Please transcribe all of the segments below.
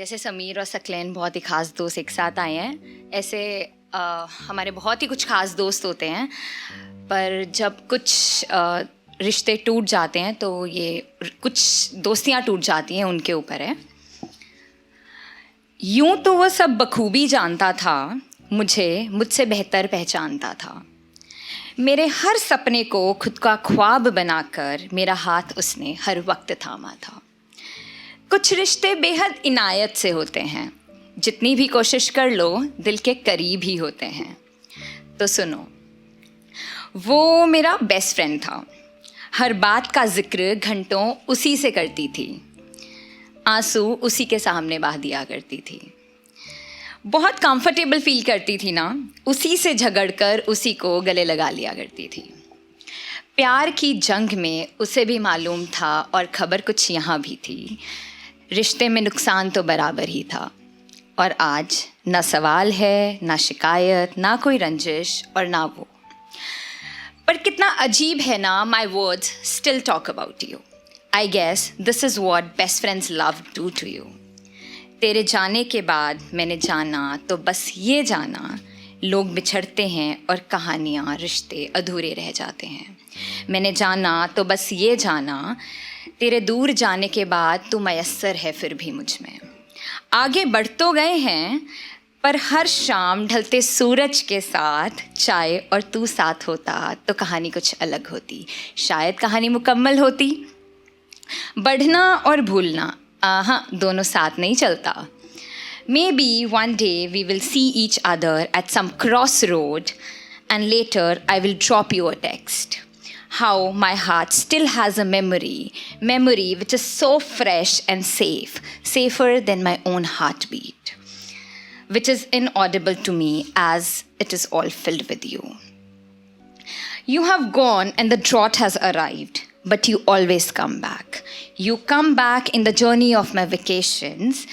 जैसे समीर और सकलैन बहुत ही ख़ास दोस्त एक साथ आए हैं, ऐसे हमारे बहुत ही कुछ ख़ास दोस्त होते हैं, पर जब कुछ रिश्ते टूट जाते हैं तो ये कुछ दोस्तियाँ टूट जाती हैं, उनके ऊपर है। यूं तो वह सब बखूबी जानता था, मुझसे बेहतर पहचानता था। मेरे हर सपने को खुद का ख्वाब बनाकर मेरा हाथ उसने हर वक्त थामा था। कुछ रिश्ते बेहद इनायत से होते हैं, जितनी भी कोशिश कर लो दिल के करीब ही होते हैं। तो सुनो, वो मेरा बेस्ट फ्रेंड था। हर बात का जिक्र घंटों उसी से करती थी, आंसू उसी के सामने बहा दिया करती थी। बहुत कंफर्टेबल फील करती थी ना, उसी से झगड़कर उसी को गले लगा लिया करती थी। प्यार की जंग में उसे भी मालूम था और खबर कुछ यहाँ भी थी, रिश्ते में नुकसान तो बराबर ही था। और आज ना सवाल है, ना शिकायत, ना कोई रंजिश और ना वो। पर कितना अजीब है ना, my words still talk about you. I guess this is what best friends love do to you. तेरे जाने के बाद मैंने जाना तो बस ये जाना, लोग बिछड़ते हैं और कहानियाँ रिश्ते अधूरे रह जाते हैं। मैंने जाना तो बस ये जाना, तेरे दूर जाने के बाद तू मयस्सर है फिर भी मुझ में। आगे बढ़ तो गए हैं, पर हर शाम ढलते सूरज के साथ चाय और तू साथ होता तो कहानी कुछ अलग होती, शायद कहानी मुकम्मल होती। बढ़ना और भूलना हाँ, दोनों साथ नहीं चलता। Maybe one day we will see each other at some crossroad and later I will drop you a text. How my heart still has a memory which is so fresh and safe, safer than my own heartbeat, which is inaudible to me as it is all filled with you. You have gone and the drought has arrived, but you always come back. You come back in the journey of my vacations,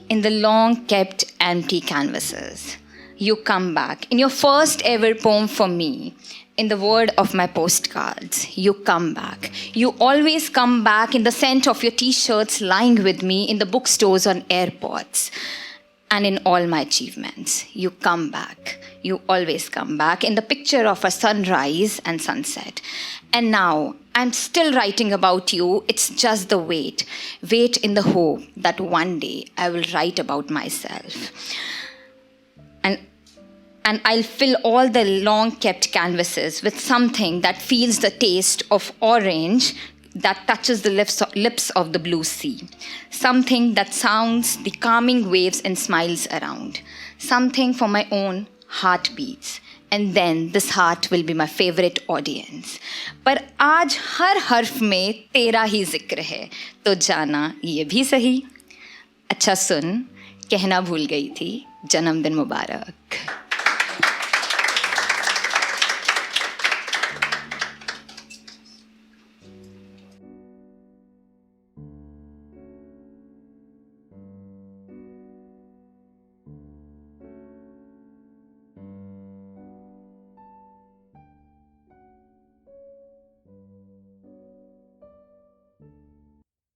in the long kept empty canvases. You come back in your first ever poem for me, in the word of my postcards. You come back. You always come back in the scent of your t-shirts lying with me in the bookstores on airports. And in all my achievements, you come back. You always come back in the picture of a sunrise and sunset. And now, I'm still writing about you. It's just the wait in the hope that one day I will write about myself. And I'll fill all the long-kept canvases with something that feels the taste of orange, that touches the lips of the blue sea. Something that sounds the calming waves and smiles around. Something for my own heartbeats. And then this heart will be my favorite audience. पर आज हर हर्फ में तेरा ही जिक्र है, तो जाना ये भी सही। अच्छा सुन, कहना भूल गई थी, जन्मदिन मुबारक।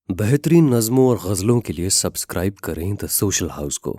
बेहतरीन नज़्मों और गज़लों के लिए सब्सक्राइब करें द सोशल हाउस को।